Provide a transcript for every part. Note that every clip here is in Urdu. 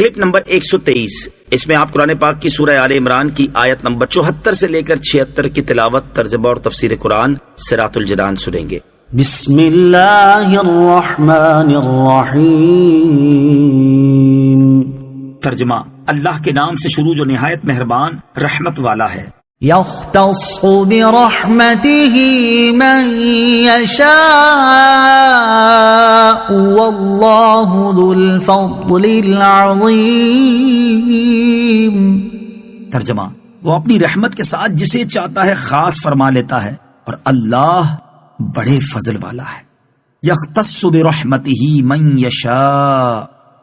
کلپ نمبر 123، اس میں آپ قرآن پاک کی سورہ آل عمران کی آیت نمبر 74 سے لے کر 76 کی تلاوت، ترجمہ اور تفسیر قرآن صراط الجنان سنیں گے۔ بسم اللہ الرحمن الرحیم۔ ترجمہ، اللہ کے نام سے شروع جو نہایت مہربان رحمت والا ہے۔ یختص برحمتہ من یشاء واللہ ذو الفضل العظیم۔ ترجمہ، وہ اپنی رحمت کے ساتھ جسے چاہتا ہے خاص فرما لیتا ہے اور اللہ بڑے فضل والا ہے۔ یختص برحمتہ من یشاء،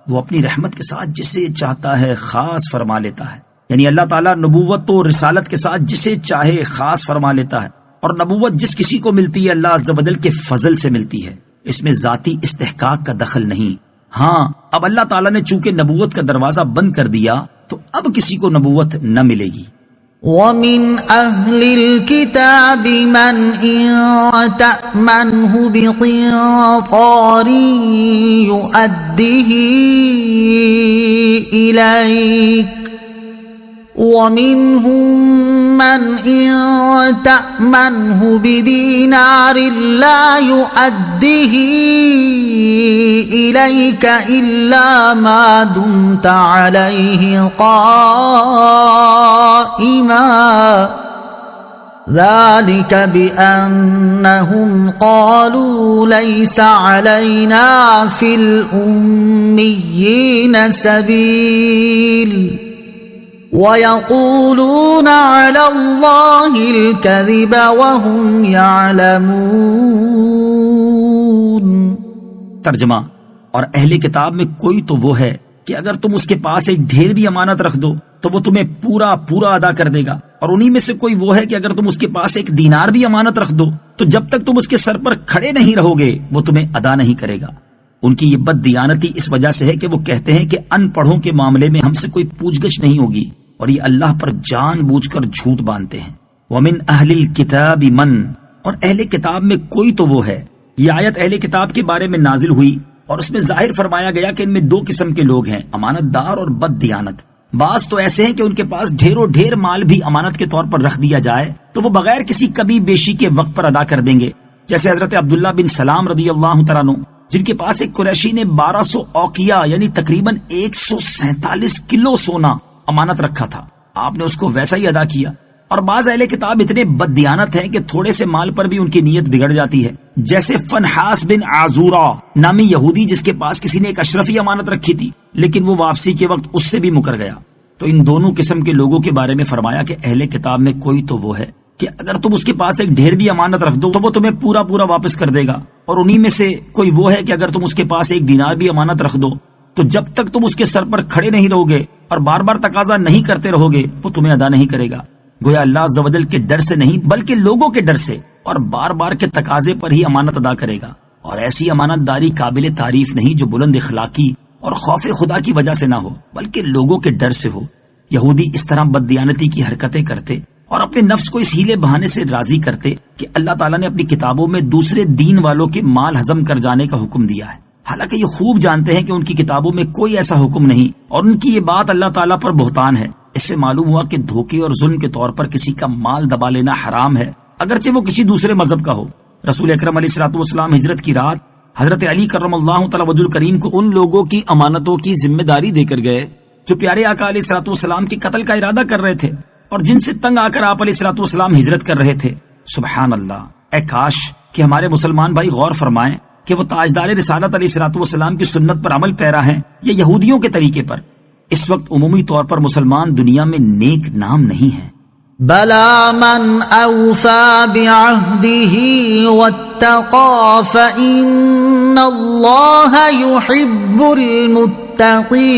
وہ اپنی رحمت کے ساتھ جسے چاہتا ہے خاص فرما لیتا ہے، یعنی اللہ تعالیٰ نبوت و رسالت کے ساتھ جسے چاہے خاص فرما لیتا ہے، اور نبوت جس کسی کو ملتی ہے اللہ عز و جل کے فضل سے ملتی ہے، اس میں ذاتی استحقاق کا دخل نہیں۔ ہاں، اب اللہ تعالیٰ نے چونکہ نبوت کا دروازہ بند کر دیا تو اب کسی کو نبوت نہ ملے گی۔ وَمِنْ أَهْلِ الْكِتَابِ مَنْ إِنْ تَأْمَنْهُ بِقِنْطَارٍ يُؤَدِّهِ إِلَيْكَ وَمِنْهُمْ مَنْ إِنْ تَأْمَنْهُ بِدِينَارٍ لَا يُؤَدِّهِ إِلَيْكَ إِلَّا مَا دُمْتَ عَلَيْهِ قَائِمًا ذَلِكَ بِأَنَّهُمْ قَالُوا لَيْسَ عَلَيْنَا فِي الْأُمِّيِّينَ سَبِيلٌ وَيَقُولُونَ عَلَى اللَّهِ الْكَذِبَ وَهُمْ يَعْلَمُونَ۔ ترجمہ، اور اہل کتاب میں کوئی تو وہ ہے کہ اگر تم اس کے پاس ایک ڈھیر بھی امانت رکھ دو تو وہ تمہیں پورا ادا کر دے گا، اور انہی میں سے کوئی وہ ہے کہ اگر تم اس کے پاس ایک دینار بھی امانت رکھ دو تو جب تک تم اس کے سر پر کھڑے نہیں رہو گے وہ تمہیں ادا نہیں کرے گا۔ ان کی یہ بد دیانتی اس وجہ سے ہے کہ وہ کہتے ہیں کہ ان پڑھوں کے معاملے میں ہم سے کوئی پوچھ گچھ نہیں ہوگی، اور یہ اللہ پر جان بوجھ کر جھوٹ باندھتے ہیں۔ وَمِنْ أَهْلِ الْكِتَابِ مَنْ، اور اہل کتاب میں کوئی تو وہ ہے۔ یہ آیت اہل کتاب کے بارے میں نازل ہوئی اور اس میں ظاہر فرمایا گیا کہ ان میں دو قسم کے لوگ ہیں، امانت دار اور بد دیانت۔ بعض تو ایسے ہیں کہ ان کے پاس ڈھیر مال بھی امانت کے طور پر رکھ دیا جائے تو وہ بغیر کسی کمی بیشی کے وقت پر ادا کر دیں گے، جیسے حضرت عبداللہ بن سلام رضی اللہ تعالیٰ عنہ، جن کے پاس ایک قریشی نے 1200 اوقیہ یعنی تقریباً 147 کلو سونا امانت رکھا تھا، آپ نے اس کو ویسا ہی ادا کیا۔ اور بعض اہل کتاب اتنے بد دیانت ہیں کہ تھوڑے سے مال پر بھی ان کی نیت بگڑ جاتی ہے، جیسے فنحاس بن عازورہ نامی یہودی، جس کے پاس کسی نے ایک اشرفی امانت رکھی تھی لیکن وہ واپسی کے وقت اس سے بھی مکر گیا۔ تو ان دونوں قسم کے لوگوں کے بارے میں فرمایا کہ اہل کتاب میں کوئی تو وہ ہے کہ اگر تم اس کے پاس ایک ڈھیر بھی امانت رکھ دو تو وہ تمہیں پورا واپس کر دے گا، اور انہی میں سے کوئی وہ ہے کہ اگر تم اس کے پاس ایک دینار بھی امانت رکھ دو تو جب تک تم اس کے سر پر کھڑے نہیں رہو گے اور بار بار تقاضا نہیں کرتے رہو گے وہ تمہیں ادا نہیں کرے گا۔ گویا اللہ عز و جل کے ڈر سے نہیں بلکہ لوگوں کے ڈر سے اور بار بار کے تقاضے پر ہی امانت ادا کرے گا، اور ایسی امانت داری قابل تعریف نہیں جو بلند اخلاقی اور خوف خدا کی وجہ سے نہ ہو بلکہ لوگوں کے ڈر سے ہو۔ یہودی اس طرح بد دیانتی کی حرکتیں کرتے اور اپنے نفس کو اس ہیلے بہانے سے راضی کرتے کہ اللہ تعالیٰ نے اپنی کتابوں میں دوسرے دین والوں کے مال ہضم کر جانے کا حکم دیا ہے، حالانکہ یہ خوب جانتے ہیں کہ ان کی کتابوں میں کوئی ایسا حکم نہیں، اور ان کی یہ بات اللہ تعالیٰ پر بہتان ہے۔ اس سے معلوم ہوا کہ دھوکے اور ظلم کے طور پر کسی کا مال دبا لینا حرام ہے، اگرچہ وہ کسی دوسرے مذہب کا ہو۔ رسول اکرم علیہ الصلوۃ والسلام ہجرت کی رات حضرت علی کرم اللہ تعالی وجہ الکریم کو ان لوگوں کی امانتوں کی ذمہ داری دے کر گئے جو پیارے آقا علیہ الصلوۃ والسلام کے قتل کا ارادہ کر رہے تھے اور جن سے تنگ آ کر آپ علیہ الصلوۃ والسلام ہجرت کر رہے تھے۔ سبحان اللہ، اے کاش کہ ہمارے مسلمان بھائی غور فرمائیں کہ وہ تاجدار رسالت علیہ الصلوۃ والسلام کی سنت پر عمل پیرا ہیں یا یہودیوں کے طریقے پر۔ اس وقت عمومی طور پر مسلمان دنیا میں نیک نام نہیں ہیں۔ بلا من اوفى بعهده واتقى فإن الله يحب المتقين۔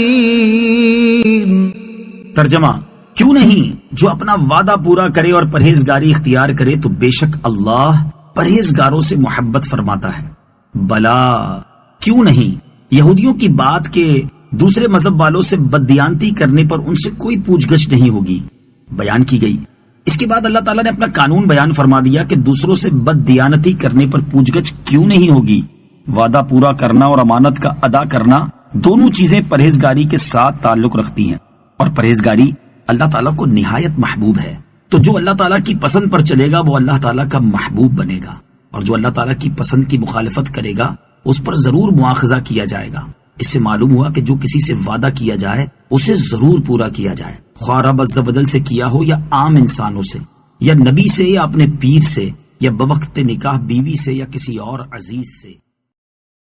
ترجمہ، کیوں نہیں جو اپنا وعدہ پورا کرے اور پرہیزگاری اختیار کرے تو بے شک اللہ پرہیزگاروں سے محبت فرماتا ہے۔ بلا، کیوں نہیں، یہودیوں کی بات کے دوسرے مذہب والوں سے بددیانتی کرنے پر ان سے کوئی پوچھ گچھ نہیں ہوگی بیان کی گئی۔ اس کے بعد اللہ تعالیٰ نے اپنا قانون بیان فرما دیا کہ دوسروں سے بددیانتی کرنے پر پوچھ گچھ کیوں نہیں ہوگی۔ وعدہ پورا کرنا اور امانت کا ادا کرنا دونوں چیزیں پرہیزگاری کے ساتھ تعلق رکھتی ہیں، اور پرہیزگاری اللہ تعالیٰ کو نہایت محبوب ہے۔ تو جو اللہ تعالیٰ کی پسند پر چلے گا وہ اللہ تعالیٰ کا محبوب بنے گا، اور جو اللہ تعالیٰ کی پسند کی مخالفت کرے گا اس پر ضرور مواخذہ کیا جائے گا۔ اس سے معلوم ہوا کہ جو کسی سے وعدہ کیا جائے اسے ضرور پورا کیا جائے، خواہ رب عز و جل سے کیا ہو یا عام انسانوں سے، یا نبی سے یا اپنے پیر سے، یا بوقت نکاح بیوی سے یا کسی اور عزیز سے۔